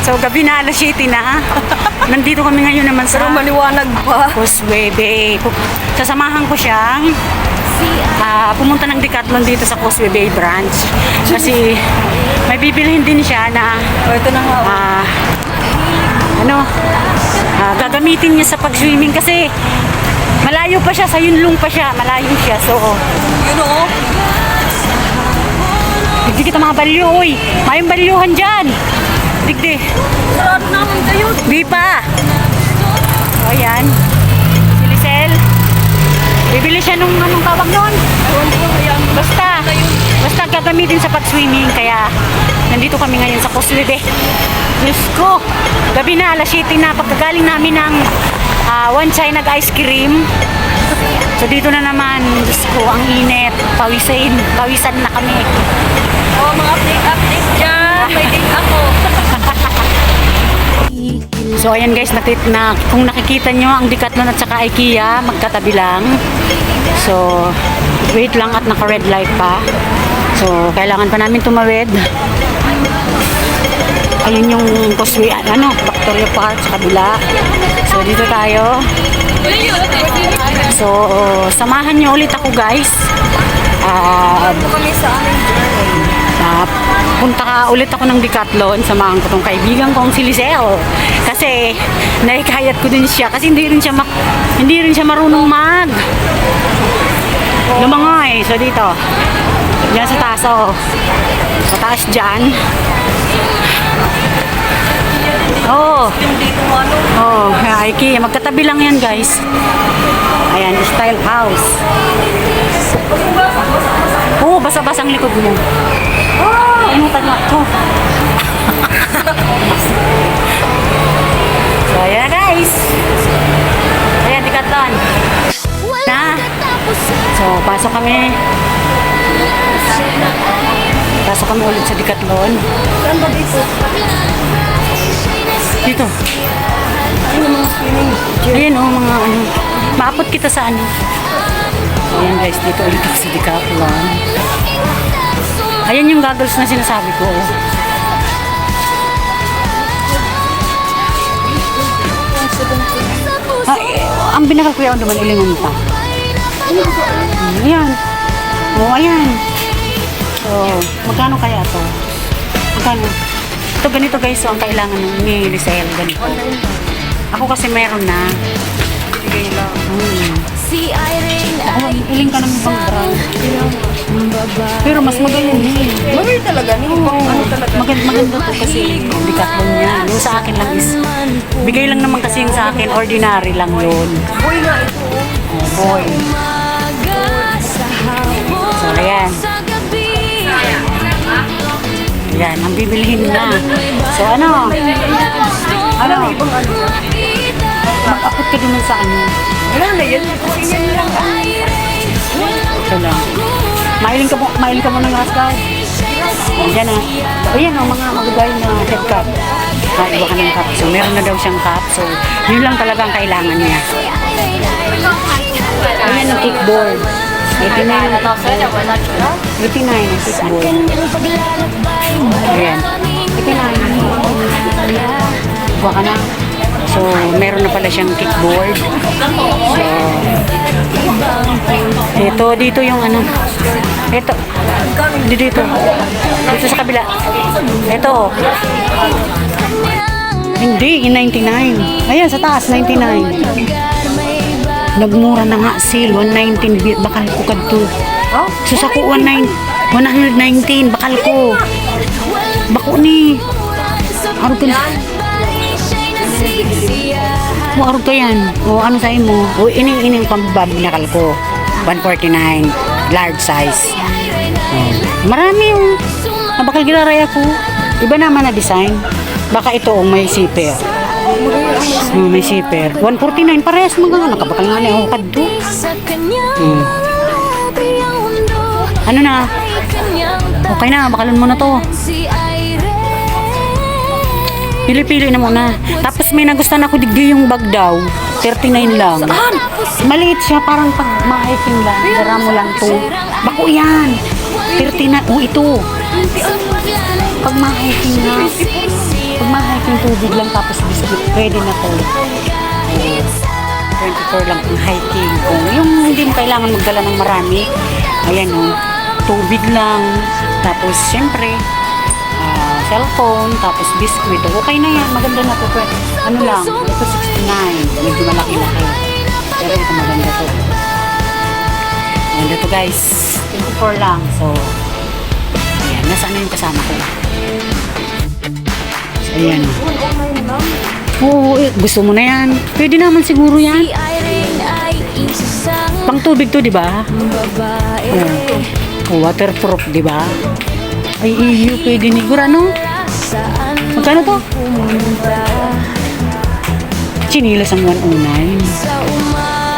So, gabi na, alas 7 na. Nandito kami ngayon naman sa Pero maliwanag pa. Causeway Bay. Sasamahan ko siyang pumunta ng Decathlon dito sa Causeway Bay branch. Kasi may bibilhin din siya na Ito na nga. gagamitin niya sa pag-swimming kasi malayo pa siya, sa Yunlong pa siya, malayo siya. So, Yun o. digdi kita mga balyo, oy. Mayong balyuhan dyan. Digdi. Sarado namin kayo. Di pa. O, ayan. Si Lisel. Bibili siya nung anong tawag nun. Ewan ko, ayan. Basta gagamitin sa pag-swimming. Kaya, nandito kami ngayon sa Causeway Bay. Diyos ko. Gabi na, alas 7 na. Pagkagaling namin ng One China ice cream. So, dito na naman. Diyos ko, ang init. Pawisan na kami. Oh, mga update dyan. May date ako. So ayan guys, kung nakikita nyo ang Decathlon at saka IKEA, magkatabi lang. So wait lang at naka red light pa. So kailangan pa namin tumawid. Ayun yung Causeway, Victoria Park sa kabila. So dito tayo. So samahan nyo ulit ako guys. Kami sa aming journey. Punta ka ulit ako ng Decathlon, samahan ko tong kaibigan kong si Lisel. Kasi naikayat ko din siya kasi hindi rin siya marunong lumangoy. So dito. Diyan sa taas Sa taas diyan. IKEA. Magkatabi lang yan, guys. Ayan, Style House. Basa-basang likod mo. Inutan na ito. So, ayan na guys. Ayan, Decathlon. So, pasok kami ulit sa Decathlon. Saan ba dito? Dito. Ayun mga swimming. Ayan mga maapot kita sa Ayan guys, dito ulit ako sa Decathlon. Ayan yung goggles na sinasabi ko. Ang binakal ko yung duman, ilingan pa. Ayan. Ayan. So, magkano kaya to? Magkano? Ito ganito guys, ang kailangan ni Lisel. Ganito. Ako kasi meron na. Bigay lang. Iling ka ng ibang brand. Pero mas magayon Magay talaga. Talaga. Maganda to kasi Decathlon niya. Yung sa akin lang is, bigay lang naman kasi yung sa akin, ordinary lang yun. Boy nga ito. Boy. So, ayan. Ayan, ang bibilihin na. So, mag-apot ka din sa Wala na yan. Kasi yan lang. Ito lang. Mailing ka mo ng asgard. Ayan na. Ayan mga magagay na head cap. Iba ka ng cap. So, meron na daw siyang cap. So, yun lang talaga ang kailangan niya. Ayan ang kickboard. 89 ang kickboard. 89 ang kickboard. Ayan. 89. Iba ka na. So, meron na pala siyang kickboard. So, dito yung ito. Dito sa kabila. Ito. Hindi, 99. Ayan, sa taas, 99. Nagmura na nga, sale, 119. Bakal ko kadto. So, sa ko, 119. Bakal ko. Bako ni. Araw ka na. Araw ka yan. O, ano sa'yo mo? O, ining pambab nakal ko. 149. Large size. Marami yung bakal giraray ako. Iba naman na design. Baka ito may zipper. May zipper. 149 parehas mga nakabakal nga niya. Kadto. Ano na? Okay na, bakalan mo na to. Pili-pili na muna. Tapos may nagustuhan ako digdi yung bag daw. 39 lang. Saan? Maliit siya, parang pag ma-hiking lang. Dara mo lang to. Bako yan. 39. Oh, ito. Pag ma-hiking na. Pag ma-hiking konting tubig lang tapos biscuit, pwede na to. 24 lang ang hiking. Kung yung hindi mo kailangan magdala ng marami, ayan tubig lang, tapos syempre, cellphone, tapos biscuit. Okay na yan, maganda na to. Ano lang, ito 69, medyo malaki-laki. Pero ito maganda to. Maganda to guys, 24 lang. So, ayan, nasaan na yung kasama ko? So, ayan. Oo, gusto mo na yan. Pwede naman siguro yan. Pang tubig to, di ba? Waterproof, di ba? Ay, iyo, pwede ni Gurano. Magkano to? Chinilas ang 109.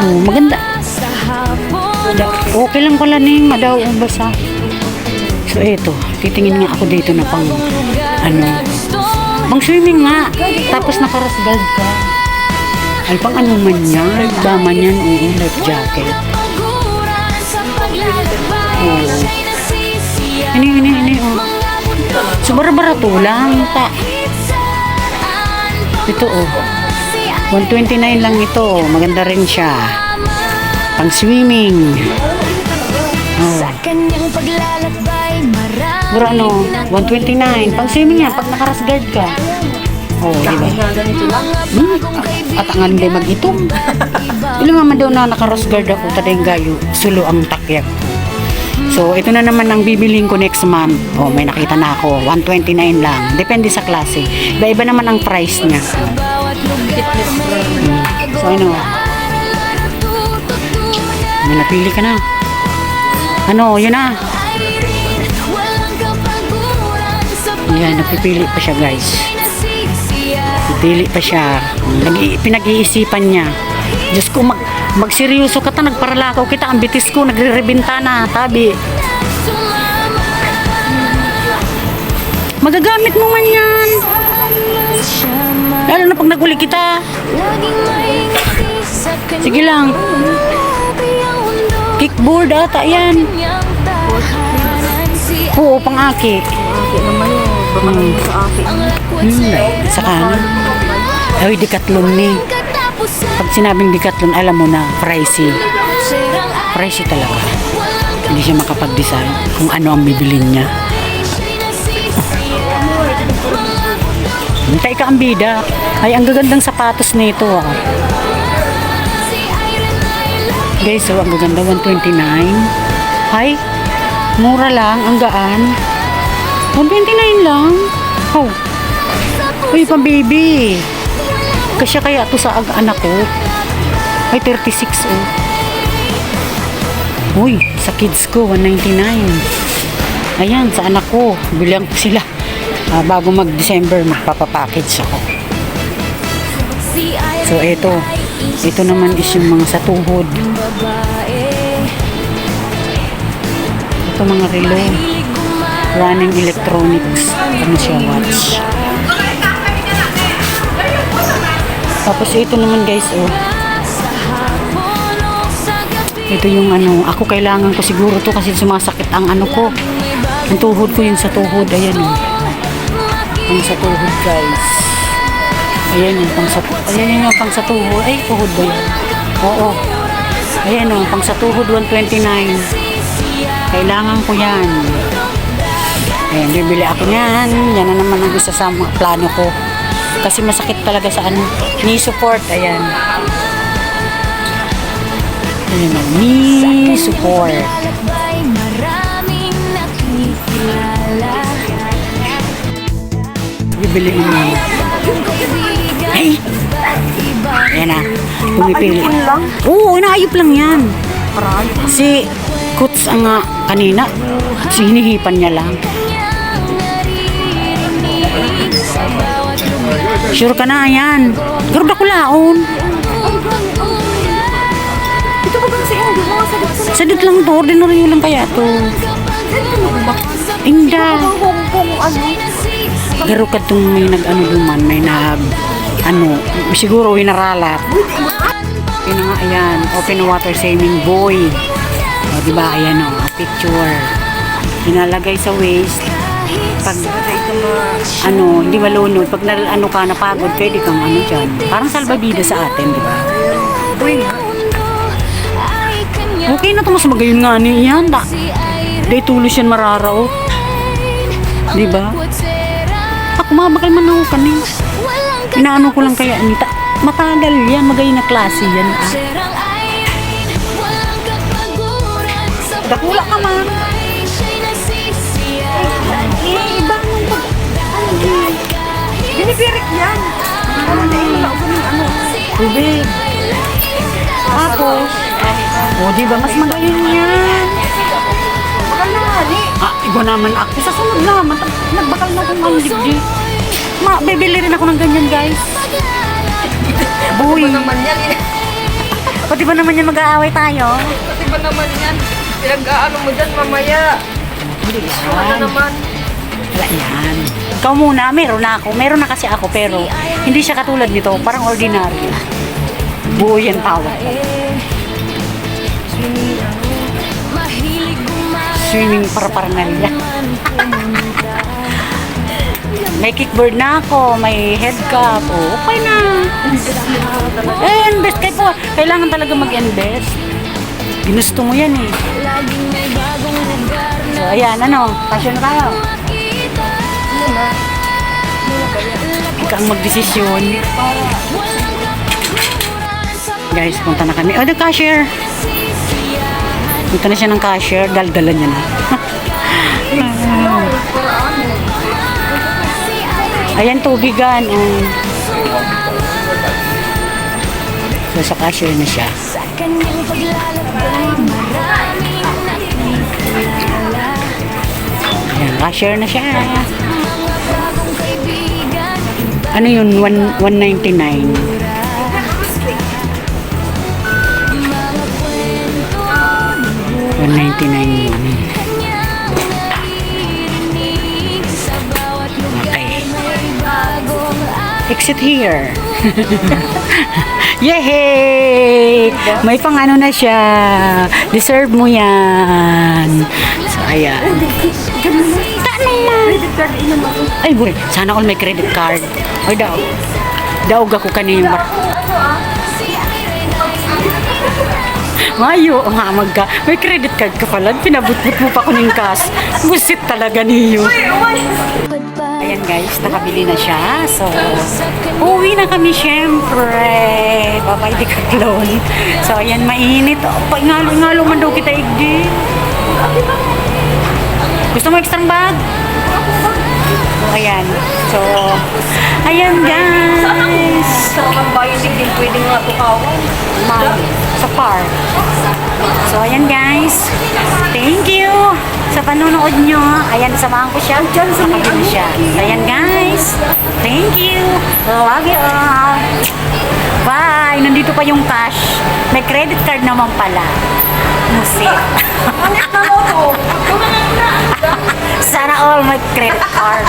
Oh, maganda. Okay lang pala ning madaw ang basa. So, eto. Titingin nga ako dito na pang pang swimming nga. Tapos naka-rose guard ka. Ay, pang ano man yan. Dama yan. Oo, life jacket. Oo. Ini. Oh. So, bara-barato lang. Ito, oh. 129 lang ito. Maganda rin siya. Pang swimming. Oh. Mura 129. Pang swimming yan, pag naka-rasguard ka. Oh, di ba? At ang anday mag-itong. Ilang naman daw na naka-rasguard ako, tadeng gayo, sulo ang takyak. So, ito na naman ang bibiliin ko next month. Oh, may nakita na ako. 129 lang. Depende sa klase. Iba-iba naman ang price niya. So, may napili ka na. Yun na. Yan, napipili pa siya guys. Napipili pa siya. Pinag-iisipan niya. Diyos ko, magseryoso ka ta, nagparalakaw kita. Ang bitis ko, nagre-rebenta na, tabi. Magagamit mo man yan. Lalo na pag naguli kita. Sige lang. Kickboard ata yan. Oo, pang-aki. Aki naman yun. Baka sa akin. Sa kanan. Ay, Decathlon ni. Pag sinabing Decathlon, alam mo na, pricey. Pricey talaga. Hindi siya makapag-design kung ano ang bibilin niya. Hintay ka ang bida. Ay, ang gagandang sapatos nito. Guys, so ang gaganda, 129. Ay, mura lang, ang gaan. 129 lang. Oh. Uy, pang baby. Kasi kaya to sa anak ko. Ay, 36 oh. Uy, sa kids ko, 199. Ayan, sa anak ko. Bilang ko sila. Bago mag-December, magpapapackage ako. So, ito. Ito naman is yung mga sa tuhod. Ito mga relo. Running electronics. Ano siya, watch. Tapos ito naman guys, oh. Ito yung ako kailangan ko siguro to kasi sumasakit ang ko. Ang tuhod ko yun sa tuhod. Ayan, oh. Ang sa tuhod guys. Ayan yung pang sa tuhod. Ayan yung pang sa tuhod. Ay, tuhod ba yan? Oo. Ayan o, pang sa tuhod 129. Kailangan ko yan. Ayan, bibili ako yan. Yan na naman ang isa sa plano ko. Kasi masakit talaga sa knee support. Ayan. Ayan o, knee support. Bibiliin mo. Ay! Ayan na. Pumipili. Oo, inaayop lang yan. Si Kuts ang kanina. Hinihipan niya lang. Sure ka na, yan. Garod ako laon. Ito ba bang sa inyo? Sadit lang to. Ordinary lang kaya to. Inda. Garo ka itong may duman, may siguro winaralat. Yun nga, ayan, open water swimming buoy. O, diba, ayan o, picture. Inalagay sa waist. Pag, hindi malunod. Pag ano ka, napagod, pwede kang ano dyan. Parang salbabida sa atin, di ba? Okay na ito, mas magayon nga niya. Day tulos yan mararaw. Di ba? Ako mabakal man ako kanin. Inaano ko lang kaya, Anita. Matagal yan, magayon na klase yan. Dakula ka man. Iba nung pag... Binipirik yan. Tubig. Tapos, di ba mas magayon yan? Bakal na hali. Iba naman ako. Sa sunod naman, nagbakal na akong ang digdi. Bibili rin ako ng ganyan, guys. Buhay. Pati ba naman yan mag-aaway tayo? Pati ba naman yan? Pinag-aano mo dyan mamaya. Hindi Wala yan. naman. Wala yan. Ikaw muna, meron na ako. Meron na kasi ako, pero hindi siya katulad nito. Parang ordinary. Buo yan tawag. Swimming para nalila. May kickboard na ako, may head cap. Okay na. Invest kayo po. Kailangan talaga mag-invest. Ginusto mo yan eh. So, ayan, passion na tayo. Ikaw ang magdesisyon. Guys, punta na kami. The cashier. Punta na siya ng cashier. Daldalan niya na. Ayan, tubigan. So, sa cashier na siya. Ayan, cashier na siya. Ano yun? 199. 199 yun. Okay. Exit here. Yay! May pang ano na siya. Deserve mo yan. So, ayan. Ay, boy. Sana all may credit card. Ay, daog ako kanina. Mayo, hamag ka. May credit card ka pala. Pinabutbut mo pa ko ng cash. Busit talaga niyo. Ayan guys, nakabili na siya. So, uwi na kami syempre. Babay di ka clone. So, ayan, mainit. Paingalo-ingalo man daw kita igdi. Gusto mo extra bag? Ayan. So, ayan guys. Sa mga bicycle din pwede nga tukawan. Sa park. So, ayan guys. Thank you sa panonood nyo. Ayan, samahan ko siya. Nakabili siya. Ayan guys. Thank you. Love you all. Bye. Nandito pa yung cash. May credit card naman pala. Musik. Anit na mo to. Sana all may credit card.